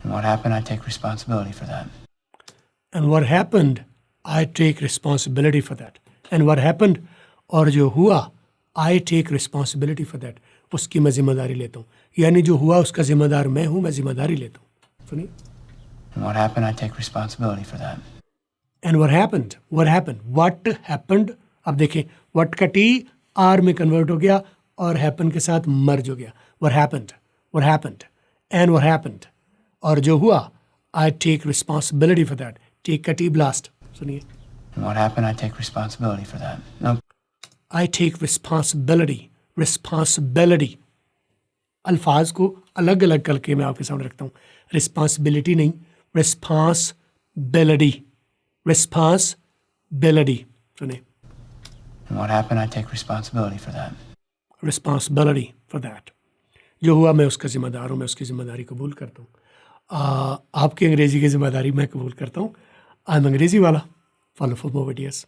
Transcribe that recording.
And what happened, I take responsibility for that. And what happened, I take responsibility for that. And what happened, और जो हुआ, I take responsibility for that. उसकी मैं जिम्मेदारी लेता हूँ. यानी जो हुआ उसका जिम्मेदार मैं हूँ, मैं जिम्मेदारी लेता हूँ. सुनिए. And what happened, I take responsibility for that. And what happened, what happened, अब देखें, what का T R में कन्वर्ट हो गया और happen के साथ मर्ज हो गया. What happened, and what happened, और जो हुआ, I take responsibility for that. Take का T blast. सुनिए. And what happened, I take responsibility for that. No. I take responsibility. अल्फाज को अलग अलग करके मैं आपके सामने रखता हूँ. रिस्पॉन्सिबिलिटी नहीं, रिस्पॉन्सिबिलिटी. सुने. And what happened, I take responsibility for that. Responsibility for that. जो हुआ मैं उसका जिम्मेदार हूँ, मैं उसकी जिम्मेदारी कबूल करता हूँ. आपकी अंग्रेजी की जिम्मेदारी मैं कबूल करता हूँ. आई एम अंग्रेजी वाला. Follow for more videos.